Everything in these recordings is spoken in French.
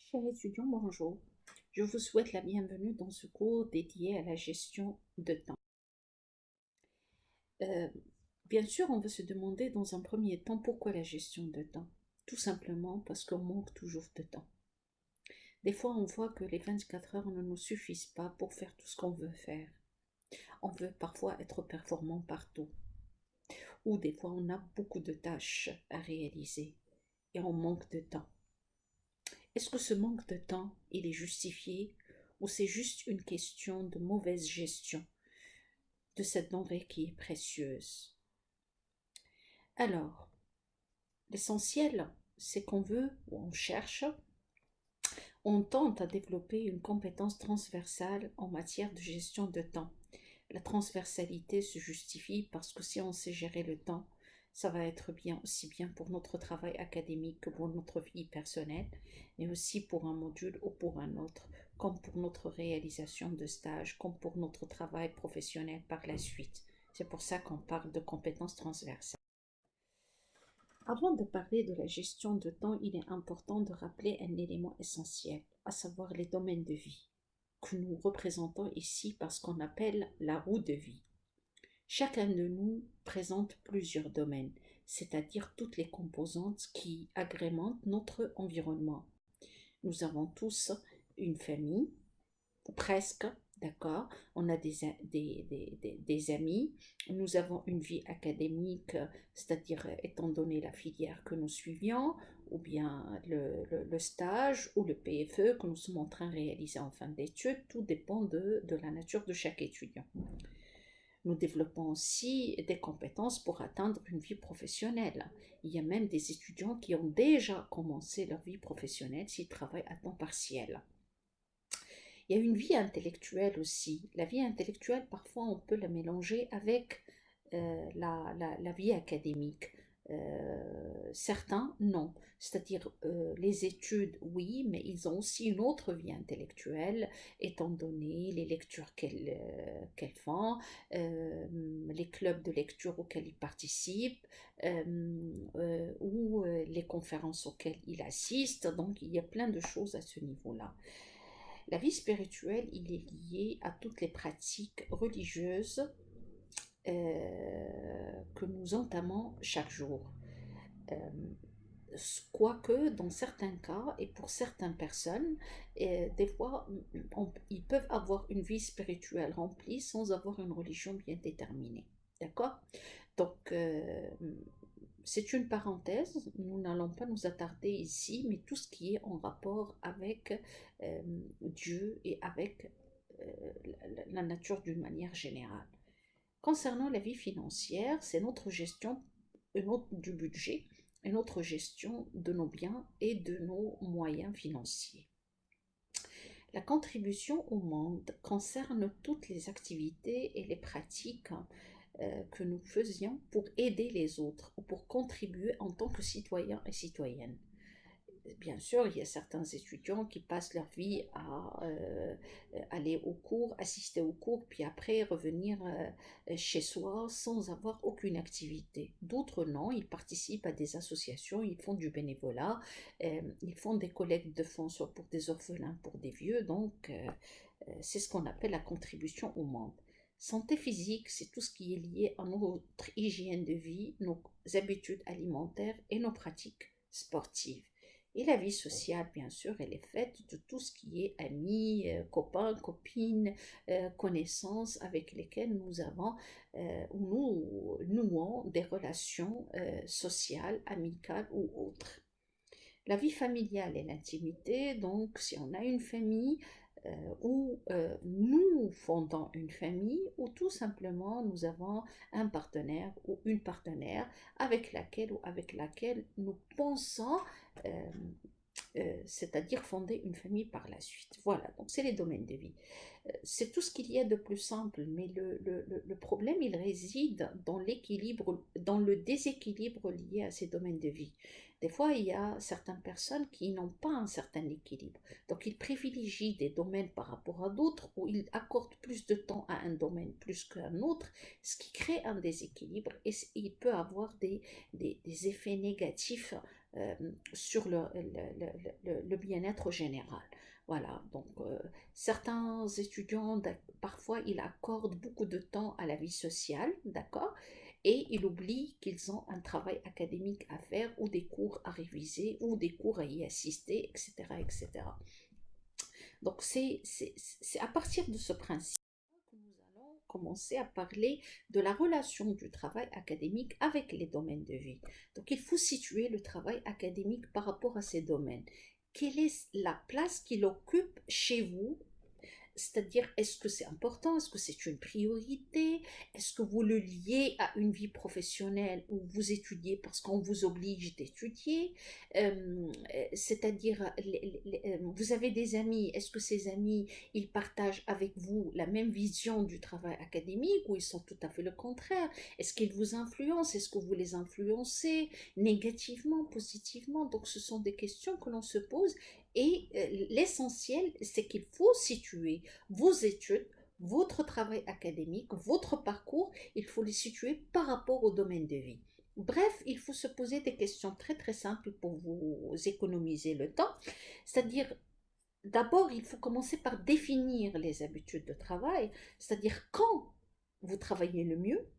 Chers étudiants, bonjour. Je vous souhaite la bienvenue dans ce cours dédié à la gestion de temps. Euh, Bien sûr, on va se demander dans un premier temps pourquoi la gestion de temps. Tout simplement parce qu'on manque toujours de temps. Des fois, on voit que les 24 heures ne nous suffisent pas pour faire tout ce qu'on veut faire. On veut parfois être performant partout. Ou des fois, on a beaucoup de tâches à réaliser et on manque de temps. Est-ce que ce manque de temps, il est justifié ou c'est juste une question de mauvaise gestion de cette denrée qui est précieuse? Alors, l'essentiel, c'est qu'on veut ou on cherche, on tente à développer une compétence transversale en matière de gestion de temps. La transversalité se justifie parce que si on sait gérer le temps, ça va être bien aussi bien pour notre travail académique que pour notre vie personnelle, mais aussi pour un module ou pour un autre, comme pour notre réalisation de stage, comme pour notre travail professionnel par la suite. C'est pour ça qu'on parle de compétences transversales. Avant de parler de la gestion de temps, il est important de rappeler un élément essentiel, à savoir les domaines de vie, que nous représentons ici par ce qu'on appelle la roue de vie. Chacun de nous présente plusieurs domaines, c'est-à-dire toutes les composantes qui agrémentent notre environnement. Nous avons tous une famille, presque, d'accord. On a des amis, nous avons une vie académique, c'est-à-dire étant donné la filière que nous suivions, ou bien le stage ou le PFE que nous sommes en train de réaliser en fin d'études, tout dépend de la nature de chaque étudiant. Nous développons aussi des compétences pour atteindre une vie professionnelle. Il y a même des étudiants qui ont déjà commencé leur vie professionnelle s'ils travaillent à temps partiel. Il y a une vie intellectuelle aussi. La vie intellectuelle, parfois, on peut la mélanger avec la vie académique. Certains, non. C'est-à-dire, les études, oui, mais ils ont aussi une autre vie intellectuelle, étant donné les lectures qu'elles font, les clubs de lecture auxquels ils participent, ou les conférences auxquelles ils assistent. Donc, il y a plein de choses à ce niveau-là. La vie spirituelle, il est lié à toutes les pratiques religieuses que nous entamons chaque jour. Euh, Quoique, dans certains cas, et pour certaines personnes, des fois, ils peuvent avoir une vie spirituelle remplie sans avoir une religion bien déterminée. D'accord? Donc, c'est une parenthèse, nous n'allons pas nous attarder ici, mais tout ce qui est en rapport avec Dieu et avec la nature d'une manière générale. Concernant la vie financière, c'est notre gestion du budget et notre gestion de nos biens et de nos moyens financiers. La contribution au monde concerne toutes les activités et les pratiques que nous faisions pour aider les autres ou pour contribuer en tant que citoyens et citoyennes. Bien sûr, il y a certains étudiants qui passent leur vie à aller au cours, assister au cours, puis après revenir chez soi sans avoir aucune activité. D'autres non, ils participent à des associations, ils font du bénévolat, ils font des collectes de fonds, soit pour des orphelins, pour des vieux, donc c'est ce qu'on appelle la contribution au monde. Santé physique, c'est tout ce qui est lié à notre hygiène de vie, nos habitudes alimentaires et nos pratiques sportives. Et la vie sociale, bien sûr, elle est faite de tout ce qui est amis, copains, copines, connaissances avec lesquels nous avons ou nous nouons des relations sociales, amicales ou autres. La vie familiale et l'intimité, donc si on a une famille ou nous fondons une famille ou tout simplement nous avons un partenaire ou une partenaire avec laquelle ou avec laquelle nous pensons c'est-à-dire fonder une famille par la suite. Voilà, donc c'est les domaines de vie. C'est tout ce qu'il y a de plus simple, mais le problème, il réside dans l'équilibre, dans le déséquilibre lié à ces domaines de vie. Des fois, il y a certaines personnes qui n'ont pas un certain équilibre. Donc, ils privilégient des domaines par rapport à d'autres ou ils accordent plus de temps à un domaine plus qu'à un autre, ce qui crée un déséquilibre et il peut avoir des effets négatifs euh, sur le bien-être général. Voilà, donc certains étudiants, parfois, ils accordent beaucoup de temps à la vie sociale, d'accord? Et ils oublient qu'ils ont un travail académique à faire ou des cours à réviser ou des cours à y assister, etc., etc. Donc c'est à partir de ce principe que nous allons commencer à parler de la relation du travail académique avec les domaines de vie. Donc il faut situer le travail académique par rapport à ces domaines. Quelle est la place qu'il occupe chez vous? C'est-à-dire, est-ce que c'est important? Est-ce que c'est une priorité? Est-ce que vous le liez à une vie professionnelle où vous étudiez parce qu'on vous oblige d'étudier? C'est-à-dire, vous avez des amis. Est-ce que ces amis, ils partagent avec vous la même vision du travail académique ou ils sont tout à fait le contraire? Est-ce qu'ils vous influencent? Est-ce que vous les influencez négativement, positivement? Donc, ce sont des questions que l'on se pose et l'essentiel, c'est qu'il faut situer vos études, votre travail académique, votre parcours, il faut les situer par rapport au domaine de vie. Bref, il faut se poser des questions très très simples pour vous économiser le temps. C'est-à-dire, d'abord, il faut commencer par définir les habitudes de travail, c'est-à-dire quand vous travaillez le mieux,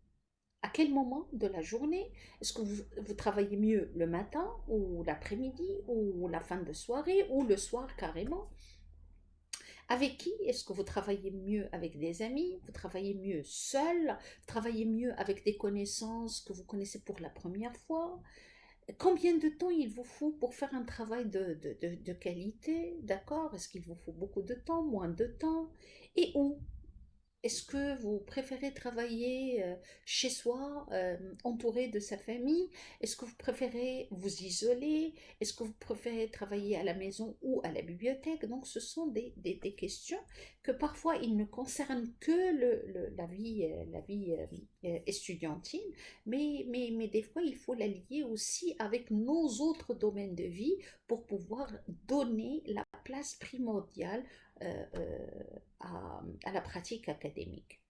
à quel moment de la journée. Est-ce que vous travaillez mieux le matin ou l'après-midi ou la fin de soirée ou le soir carrément? Avec qui est-ce que vous travaillez mieux? Avec des amis? Vous travaillez mieux seul? Vous travaillez mieux avec des connaissances que vous connaissez pour la première fois? Combien de temps il vous faut pour faire un travail de qualité? D'accord? Est-ce qu'il vous faut beaucoup de temps, moins de temps? Et où? Est-ce que vous préférez travailler chez soi, entouré de sa famille? Est-ce que vous préférez vous isoler? Est-ce que vous préférez travailler à la maison ou à la bibliothèque? Donc, ce sont des questions que parfois ils ne concernent que la vie estudiantine, mais des fois il faut la lier aussi avec nos autres domaines de vie pour pouvoir donner la place primordiale euh, euh, à la pratique académique.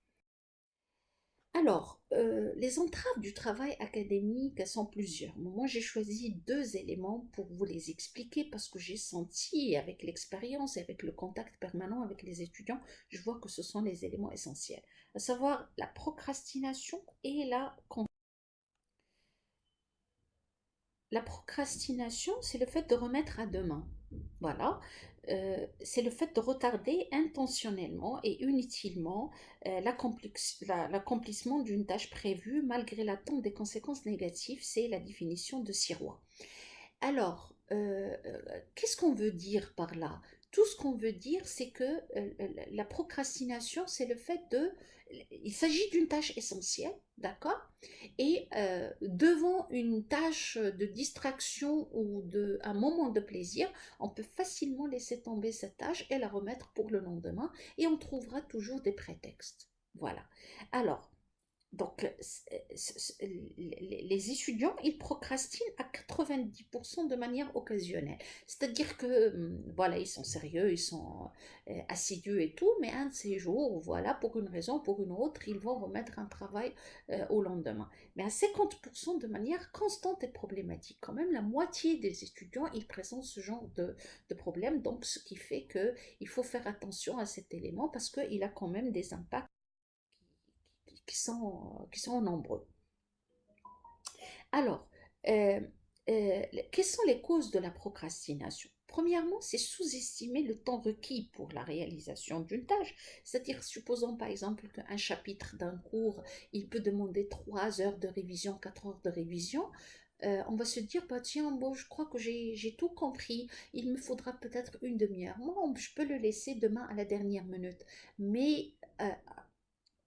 Alors, les entraves du travail académique sont plusieurs. Moi, j'ai choisi deux éléments pour vous les expliquer parce que j'ai senti avec l'expérience et avec le contact permanent avec les étudiants, je vois que ce sont les éléments essentiels, à savoir la procrastination et la procrastination, c'est le fait de remettre à demain. Voilà. C'est le fait de retarder intentionnellement et inutilement l'accomplissement d'une tâche prévue malgré l'attente des conséquences négatives. C'est la définition de Sirois. Alors, qu'est-ce qu'on veut dire par là? Tout ce qu'on veut dire, c'est que la procrastination, c'est le fait de... Il s'agit d'une tâche essentielle, d'accord? Et devant une tâche de distraction ou un moment de plaisir, on peut facilement laisser tomber cette tâche et la remettre pour le lendemain et on trouvera toujours des prétextes. Voilà. Alors, donc, les étudiants, ils procrastinent à 90% de manière occasionnelle. C'est-à-dire que, voilà, ils sont sérieux, ils sont assidus et tout, mais un de ces jours, voilà, pour une raison, pour une autre, ils vont remettre un travail au lendemain. Mais à 50% de manière constante et problématique. Quand même, la moitié des étudiants, ils présentent ce genre de problème. Donc, ce qui fait qu'il faut faire attention à cet élément parce qu'il a quand même des impacts qui sont nombreux. Alors, euh, quelles sont les causes de la procrastination? Premièrement, c'est sous-estimer le temps requis pour la réalisation d'une tâche. C'est-à-dire, supposons par exemple qu'un chapitre d'un cours, il peut demander 3 heures de révision, 4 heures de révision. On va se dire, bah tiens, bon, je crois que j'ai tout compris, il me faudra peut-être une demi-heure. Moi, je peux le laisser demain à la dernière minute. Mais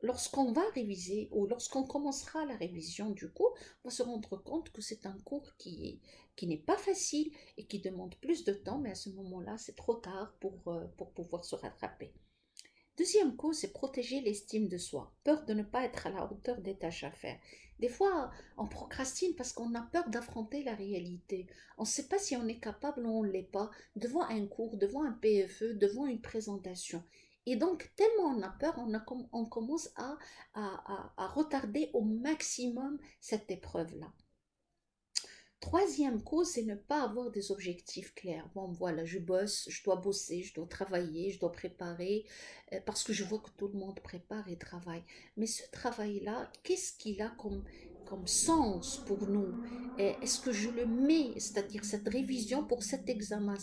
lorsqu'on va réviser ou lorsqu'on commencera la révision du cours, on va se rendre compte que c'est un cours qui n'est pas facile et qui demande plus de temps, mais à ce moment-là, c'est trop tard pour pouvoir se rattraper. Deuxième cause, c'est protéger l'estime de soi. Peur de ne pas être à la hauteur des tâches à faire. Des fois, on procrastine parce qu'on a peur d'affronter la réalité. On ne sait pas si on est capable ou on ne l'est pas devant un cours, devant un PFE, devant une présentation. Et donc, tellement on a peur, on commence à retarder au maximum cette épreuve-là. Troisième cause, c'est ne pas avoir des objectifs clairs. Bon, voilà, je bosse, je dois bosser, je dois travailler, je dois préparer, parce que je vois que tout le monde prépare et travaille. Mais ce travail-là, qu'est-ce qu'il a comme sens pour nous? Est-ce que je le mets, c'est-à-dire cette révision pour cet examen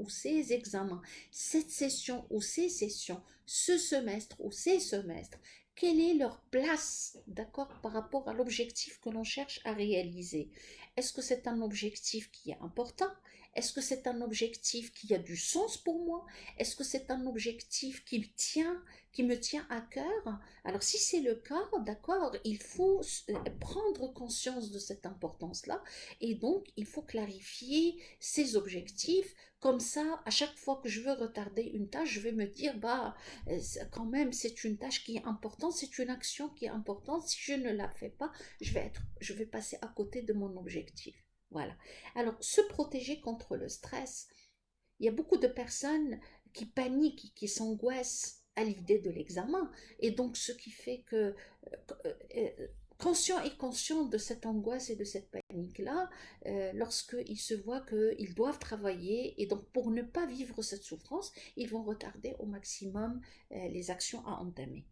ou ces examens, cette session ou ces sessions, ce semestre ou ces semestres? Quelle est leur place, d'accord, par rapport à l'objectif que l'on cherche à réaliser? Est-ce que c'est un objectif qui est important? Est-ce que c'est un objectif qui a du sens pour moi? Est-ce que c'est un objectif qui me tient à cœur? Alors si c'est le cas, d'accord, il faut prendre conscience de cette importance-là et donc il faut clarifier ses objectifs. Comme ça, à chaque fois que je veux retarder une tâche, je vais me dire, bah, quand même, c'est une tâche qui est importante, c'est une action qui est importante. Si je ne la fais pas, je vais passer à côté de mon objectif. Voilà. Alors, se protéger contre le stress. Il y a beaucoup de personnes qui paniquent, qui s'angoissent à l'idée de l'examen. Et donc, ce qui fait que, conscient et conscient de cette angoisse et de cette panique-là, lorsqu'ils se voient qu'ils doivent travailler, et donc pour ne pas vivre cette souffrance, ils vont retarder au maximum les actions à entamer.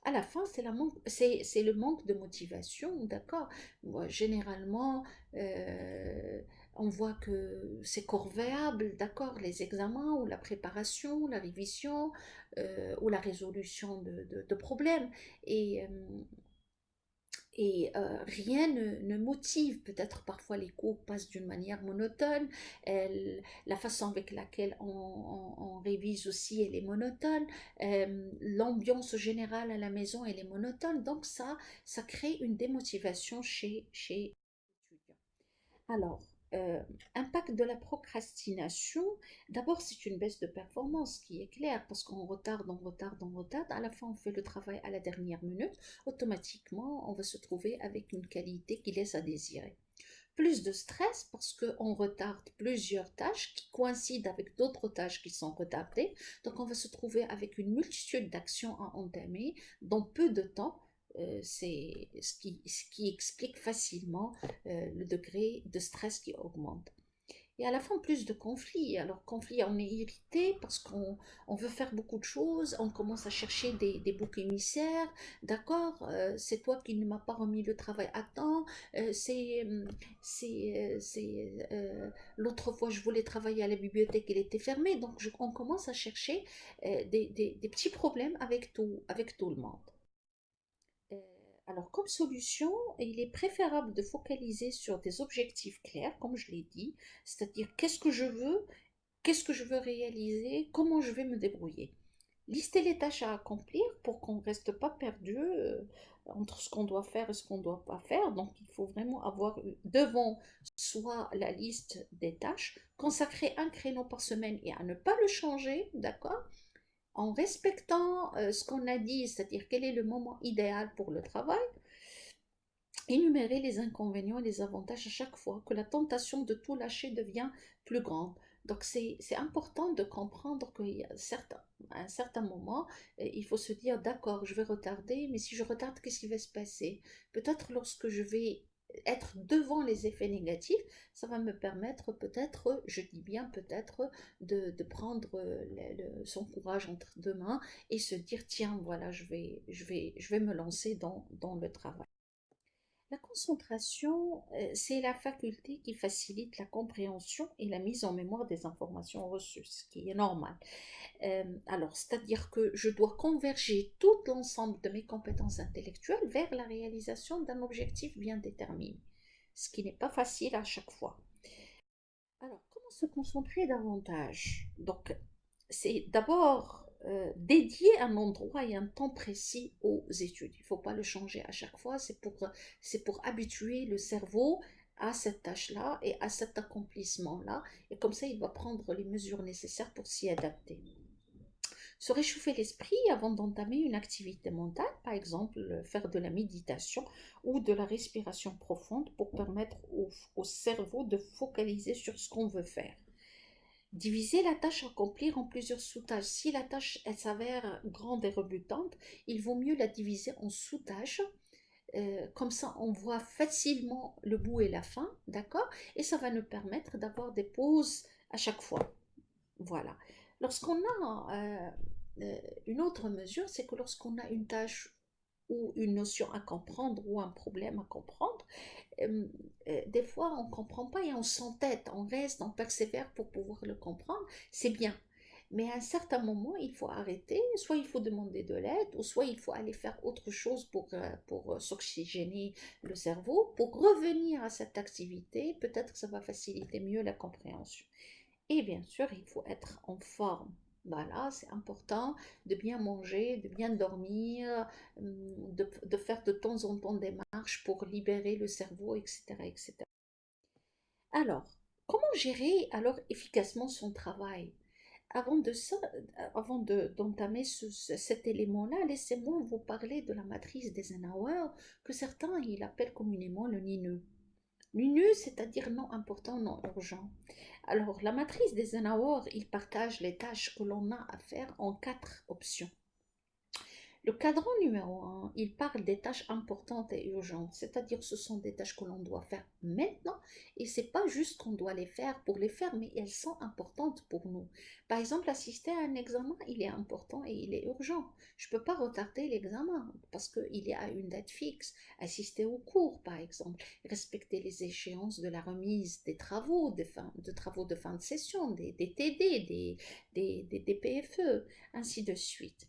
À la fin, c'est le manque de motivation, d'accord. Généralement, euh, on voit que c'est corvéable, d'accord, les examens ou la préparation, la révision ou la résolution de problèmes. Et, rien ne motive. Peut-être parfois les cours passent d'une manière monotone, la façon avec laquelle on révise aussi, elle est monotone, l'ambiance générale à la maison, elle est monotone, donc ça crée une démotivation chez l'étudiant. Alors, euh, impact de la procrastination, d'abord c'est une baisse de performance qui est claire parce qu'on retarde, on retarde, on retarde, à la fin on fait le travail à la dernière minute, automatiquement on va se trouver avec une qualité qui laisse à désirer. Plus de stress parce qu'on retarde plusieurs tâches qui coïncident avec d'autres tâches qui sont retardées, donc on va se trouver avec une multitude d'actions à entamer dans peu de temps. C'est ce qui explique facilement le degré de stress qui augmente. Et à la fin, plus de conflits. Alors, conflit, on est irrité parce qu'on veut faire beaucoup de choses, on commence à chercher des boucs émissaires, d'accord, c'est toi qui ne m'as pas remis le travail à temps, l'autre fois je voulais travailler à la bibliothèque, elle était fermée, donc on commence à chercher des petits problèmes avec tout le monde. Euh, Alors, comme solution, il est préférable de focaliser sur des objectifs clairs, comme je l'ai dit, c'est-à-dire qu'est-ce que je veux réaliser, comment je vais me débrouiller. Lister les tâches à accomplir pour qu'on ne reste pas perdu entre ce qu'on doit faire et ce qu'on ne doit pas faire. Donc, il faut vraiment avoir devant soi la liste des tâches, consacrer un créneau par semaine et à ne pas le changer, d'accord, en respectant ce qu'on a dit, c'est-à-dire quel est le moment idéal pour le travail, énumérer les inconvénients et les avantages à chaque fois que la tentation de tout lâcher devient plus grande. Donc c'est important de comprendre à un certain moment, il faut se dire, d'accord, je vais retarder, mais si je retarde, qu'est-ce qui va se passer? Peut-être lorsque je vais être devant les effets négatifs, ça va me permettre peut-être, je dis bien peut-être, de prendre son courage entre deux mains et se dire, tiens, voilà, je vais me lancer dans le travail. La concentration, c'est la faculté qui facilite la compréhension et la mise en mémoire des informations reçues, ce qui est normal. Alors, c'est-à-dire que je dois converger tout l'ensemble de mes compétences intellectuelles vers la réalisation d'un objectif bien déterminé, ce qui n'est pas facile à chaque fois. Alors, comment se concentrer davantage? Donc, c'est d'abord dédier un endroit et un temps précis aux études. Il ne faut pas le changer à chaque fois. C'est pour habituer le cerveau à cette tâche-là et à cet accomplissement-là. Et comme ça, il va prendre les mesures nécessaires pour s'y adapter. Se réchauffer l'esprit avant d'entamer une activité mentale, par exemple faire de la méditation ou de la respiration profonde pour permettre au cerveau de focaliser sur ce qu'on veut faire. Diviser la tâche à accomplir en plusieurs sous-tâches. Si la tâche elle s'avère grande et rebutante, il vaut mieux la diviser en sous-tâches. Comme ça, on voit facilement le bout et la fin, d'accord? Et ça va nous permettre d'avoir des pauses à chaque fois. Voilà. Lorsqu'on a une autre mesure, c'est que lorsqu'on a une tâche ou une notion à comprendre ou un problème à comprendre, euh, des fois on ne comprend pas et on s'entête, on reste, on persévère pour pouvoir le comprendre, c'est bien. Mais à un certain moment, il faut arrêter, soit il faut demander de l'aide, ou soit il faut aller faire autre chose pour s'oxygéner le cerveau, pour revenir à cette activité, peut-être que ça va faciliter mieux la compréhension. Et bien sûr, il faut être en forme. Voilà, c'est important de bien manger, de bien dormir, de faire de temps en temps des marches pour libérer le cerveau, etc., etc. Alors, comment gérer alors efficacement son travail? Avant de ça, d'entamer cet élément-là, laissez-moi vous parler de la matrice d'Eisenhower, que certains ils appellent communément le NINE. NINE, c'est-à-dire non important, non urgent. Alors, la matrice d'Eisenhower, il partage les tâches que l'on a à faire en 4 options. Le cadran numéro 1, il parle des tâches importantes et urgentes, c'est-à-dire ce sont des tâches que l'on doit faire maintenant et c'est pas juste qu'on doit les faire pour les faire, mais elles sont importantes pour nous. Par exemple, assister à un examen, il est important et il est urgent. Je peux pas retarder l'examen parce qu'il y a une date fixe. Assister au cours, par exemple, respecter les échéances de la remise des travaux, travaux de fin de session, des TD, des PFE, ainsi de suite.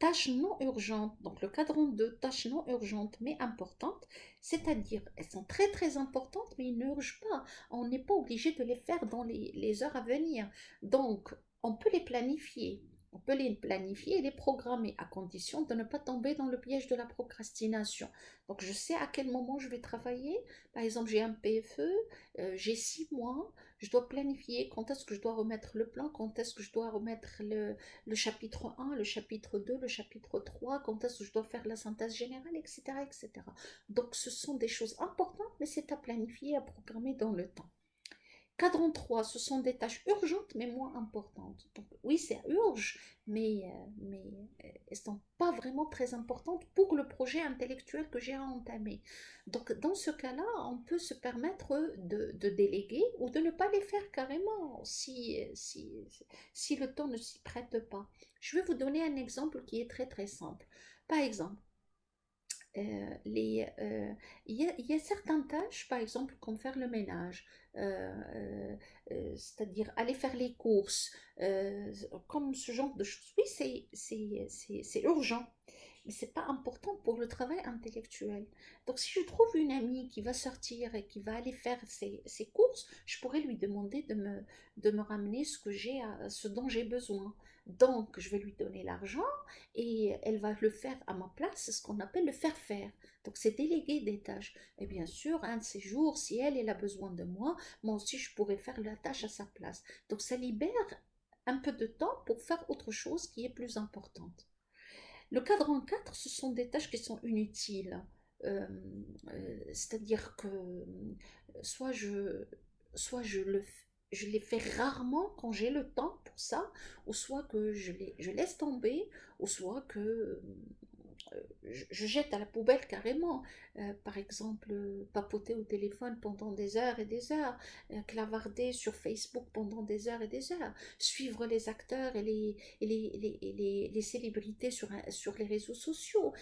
Tâches non urgentes, donc le cadran de tâches non urgentes mais importantes, c'est-à-dire elles sont très très importantes mais ils n'urgent pas. On n'est pas obligé de les faire dans les heures à venir. Donc on peut les planifier. On peut les planifier et les programmer à condition de ne pas tomber dans le piège de la procrastination. Donc je sais à quel moment je vais travailler. Par exemple, j'ai un PFE, j'ai 6 mois, je dois planifier quand est-ce que je dois remettre le plan, quand est-ce que je dois remettre le chapitre 1, le chapitre 2, le chapitre 3, quand est-ce que je dois faire la synthèse générale, etc., etc. Donc ce sont des choses importantes, mais c'est à planifier, à programmer dans le temps. Cadran 3, ce sont des tâches urgentes mais moins importantes. Donc oui, c'est urge, mais elles ne sont pas vraiment très importantes pour le projet intellectuel que j'ai à entamer. Donc dans ce cas-là, on peut se permettre de déléguer ou de ne pas les faire carrément si le temps ne s'y prête pas. Je vais vous donner un exemple qui est très très simple. Par exemple, il y a certaines tâches, par exemple, comme faire le ménage, c'est-à-dire aller faire les courses, comme ce genre de choses. Oui, c'est urgent, mais c'est pas important pour le travail intellectuel. Donc, si je trouve une amie qui va sortir et qui va aller faire ses courses, je pourrais lui demander de me ramener ce dont j'ai besoin. Donc, je vais lui donner l'argent et elle va le faire à ma place, c'est ce qu'on appelle le faire faire. Donc c'est déléguer des tâches. Et bien sûr, un de ces jours, si elle a besoin de moi aussi je pourrais faire la tâche à sa place. Donc ça libère un peu de temps pour faire autre chose qui est plus importante. Le cadran 4, ce sont des tâches qui sont inutiles. Euh, C'est-à-dire que soit je, soit je les fais rarement quand j'ai le temps pour ça, ou soit que je laisse tomber, ou soit que je jette à la poubelle carrément. Par exemple, papoter au téléphone pendant des heures et des heures, clavarder sur Facebook pendant des heures et des heures, suivre les acteurs et les célébrités sur les réseaux sociaux.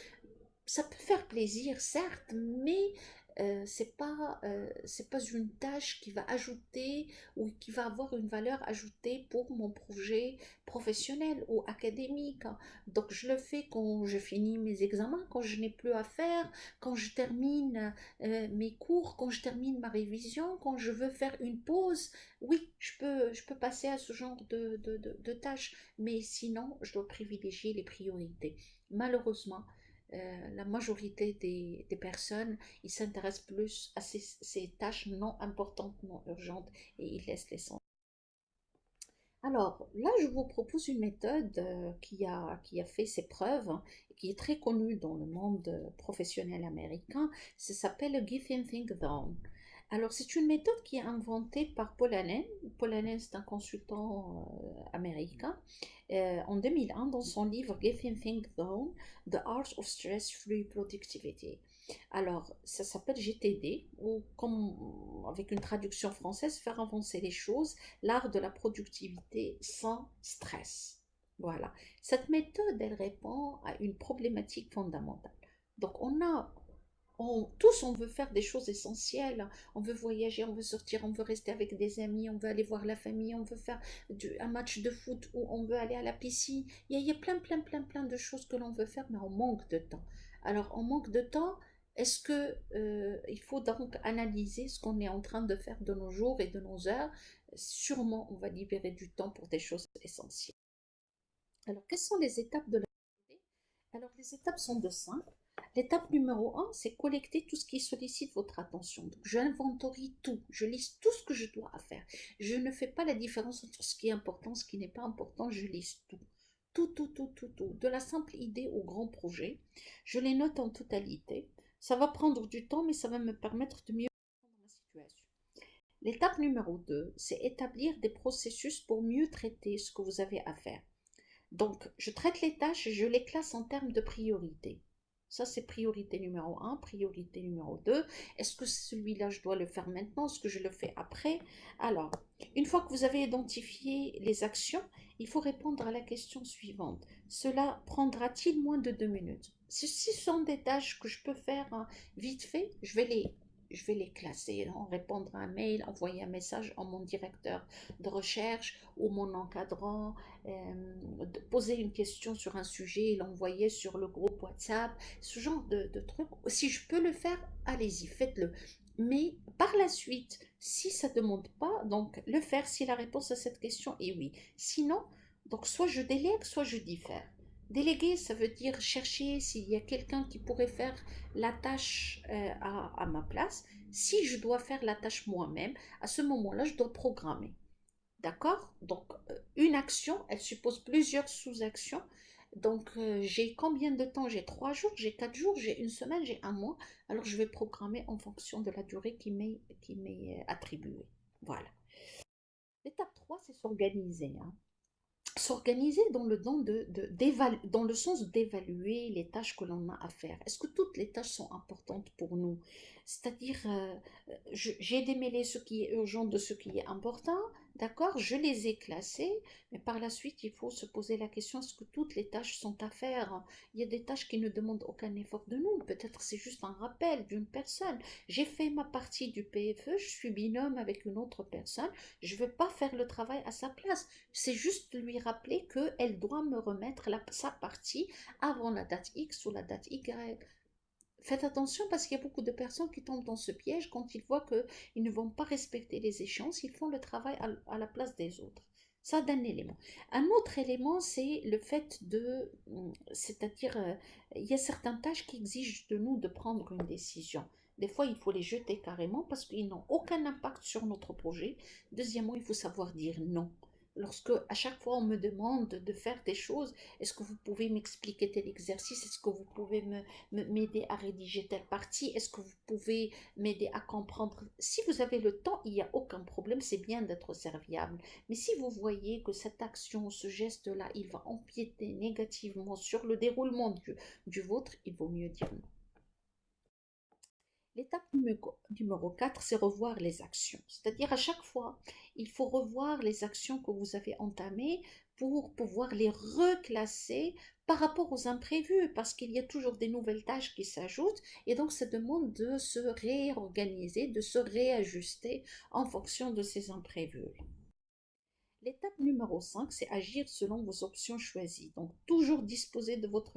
Ça peut faire plaisir, certes, mais c'est pas une tâche qui va ajouter ou qui va avoir une valeur ajoutée pour mon projet professionnel ou académique. Donc je le fais quand je finis mes examens, quand je n'ai plus à faire, quand je termine mes cours, quand je termine ma révision, quand je veux faire une pause. Oui, je peux passer à ce genre de tâches, mais sinon je dois privilégier les priorités. Malheureusement, la majorité des personnes, ils s'intéressent plus à ces tâches non importantes, non urgentes, et ils laissent l'essentiel. Alors là, je vous propose une méthode qui a fait ses preuves, hein, et qui est très connue dans le monde professionnel américain. Ça s'appelle le Give and Think Down. Alors, c'est une méthode qui est inventée par Paul Allen. Paul Allen, c'est un consultant américain. En 2001, dans son livre Give and Think Down, The Art of Stress-Free Productivity. Alors, ça s'appelle GTD, ou comme avec une traduction française, faire avancer les choses, l'art de la productivité sans stress. Voilà. Cette méthode, elle répond à une problématique fondamentale. Donc, tous, on veut faire des choses essentielles. On veut voyager, on veut sortir, on veut rester avec des amis, on veut aller voir la famille, on veut faire un match de foot ou on veut aller à la piscine. Il y a plein, plein, plein, plein de choses que l'on veut faire, mais on manque de temps. Alors, on manque de temps. Est-ce que il faut donc analyser ce qu'on est en train de faire de nos jours et de nos heures? Sûrement, on va libérer du temps pour des choses essentielles. Alors, quelles sont les étapes de la journée? Alors, les étapes sont de simples. L'étape numéro un, c'est collecter tout ce qui sollicite votre attention. Donc, j'inventorie tout, je liste tout ce que je dois faire. Je ne fais pas la différence entre ce qui est important, ce qui n'est pas important, je liste tout. Tout, tout, tout, tout, tout. De la simple idée au grand projet. Je les note en totalité. Ça va prendre du temps, mais ça va me permettre de mieux comprendre ma situation. L'étape numéro 2, c'est établir des processus pour mieux traiter ce que vous avez à faire. Donc, je traite les tâches et je les classe en termes de priorité. Ça, c'est priorité numéro un, priorité numéro 2. Est-ce que celui-là, je dois le faire maintenant? Est-ce que je le fais après? Alors, une fois que vous avez identifié les actions, il faut répondre à la question suivante. Cela prendra-t-il moins de 2 minutes? Si ce sont des tâches que je peux faire vite fait, je vais les classer, hein, répondre à un mail, envoyer un message à mon directeur de recherche ou mon encadrant, poser une question sur un sujet et l'envoyer sur le groupe WhatsApp, ce genre de trucs. Si je peux le faire, allez-y, faites-le. Mais par la suite, si ça ne demande pas, donc le faire si la réponse à cette question est oui. Sinon, donc soit je délègue, soit je diffère. Déléguer, ça veut dire chercher s'il y a quelqu'un qui pourrait faire la tâche à ma place. Si je dois faire la tâche moi-même, à ce moment-là, je dois programmer. D'accord? Donc, une action, elle suppose plusieurs sous-actions. Donc, j'ai combien de temps? J'ai 3 jours, j'ai 4 jours, j'ai une semaine, j'ai un mois. Alors, je vais programmer en fonction de la durée qui m'est attribuée. Voilà. L'étape 3, c'est s'organiser, hein. S'organiser dans le sens d'évaluer les tâches que l'on a à faire. Est-ce que toutes les tâches sont importantes pour nous? C'est-à-dire, j'ai démêlé ce qui est urgent de ce qui est important, d'accord? Je les ai classés, mais par la suite, il faut se poser la question, est-ce que toutes les tâches sont à faire? Il y a des tâches qui ne demandent aucun effort de nous. Peut-être c'est juste un rappel d'une personne. J'ai fait ma partie du PFE, je suis binôme avec une autre personne, je ne veux pas faire le travail à sa place. C'est juste lui rappeler qu'elle doit me remettre sa partie avant la date X ou la date Y. Faites attention parce qu'il y a beaucoup de personnes qui tombent dans ce piège quand ils voient qu'ils ne vont pas respecter les échéances, ils font le travail à la place des autres. Ça, d'un élément. Un autre élément, c'est le fait c'est-à-dire, il y a certaines tâches qui exigent de nous de prendre une décision. Des fois, il faut les jeter carrément parce qu'ils n'ont aucun impact sur notre projet. Deuxièmement, il faut savoir dire non. Lorsque à chaque fois on me demande de faire des choses, est-ce que vous pouvez m'expliquer tel exercice? Est-ce que vous pouvez m'aider à rédiger telle partie? Est-ce que vous pouvez m'aider à comprendre? Si vous avez le temps, il n'y a aucun problème, c'est bien d'être serviable. Mais si vous voyez que cette action, ce geste-là, il va empiéter négativement sur le déroulement du vôtre, il vaut mieux dire non. L'étape numéro 4, c'est revoir les actions. C'est-à-dire à chaque fois, il faut revoir les actions que vous avez entamées pour pouvoir les reclasser par rapport aux imprévus, parce qu'il y a toujours des nouvelles tâches qui s'ajoutent, et donc ça demande de se réorganiser, de se réajuster en fonction de ces imprévus. L'étape numéro 5, c'est agir selon vos options choisies. Donc toujours disposer de votre...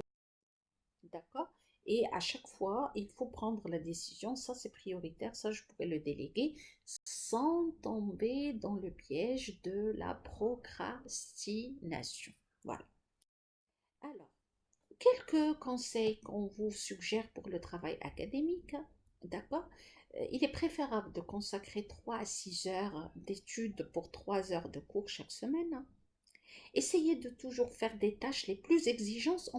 D'accord? Et à chaque fois, il faut prendre la décision. Ça, c'est prioritaire. Ça, je pourrais le déléguer sans tomber dans le piège de la procrastination. Voilà. Alors, quelques conseils qu'on vous suggère pour le travail académique. D'accord? Il est préférable de consacrer 3 à 6 heures d'études pour 3 heures de cours chaque semaine. Essayez de toujours faire des tâches les plus exigeantes,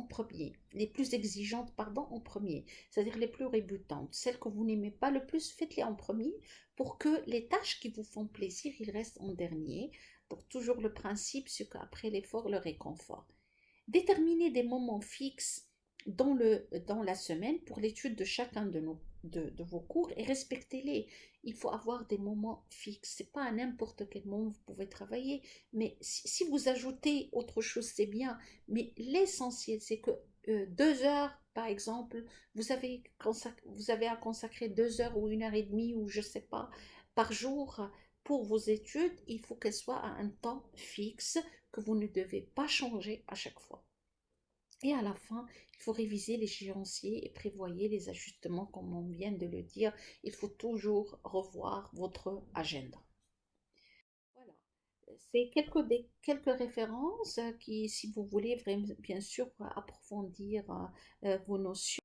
pardon, en premier, c'est-à-dire les plus rebutantes, celles que vous n'aimez pas le plus, faites-les en premier pour que les tâches qui vous font plaisir, ils restent en dernier. Donc toujours le principe, c'est qu'après l'effort, le réconfort. Déterminez des moments fixes dans la semaine pour l'étude de chacun de vos cours et respectez-les. Il faut avoir des moments fixes. C'est pas à n'importe quel moment vous pouvez travailler, mais si vous ajoutez autre chose, c'est bien. Mais l'essentiel, c'est que 2 heures, par exemple, vous avez à consacrer 2 heures ou 1 heure et demie ou je sais pas par jour pour vos études. Il faut qu'elles soient à un temps fixe que vous ne devez pas changer à chaque fois. Et à la fin, il faut réviser l'échéancier et prévoyer les ajustements comme on vient de le dire. Il faut toujours revoir votre agenda. Voilà. C'est quelques références qui, si vous voulez bien sûr approfondir vos notions.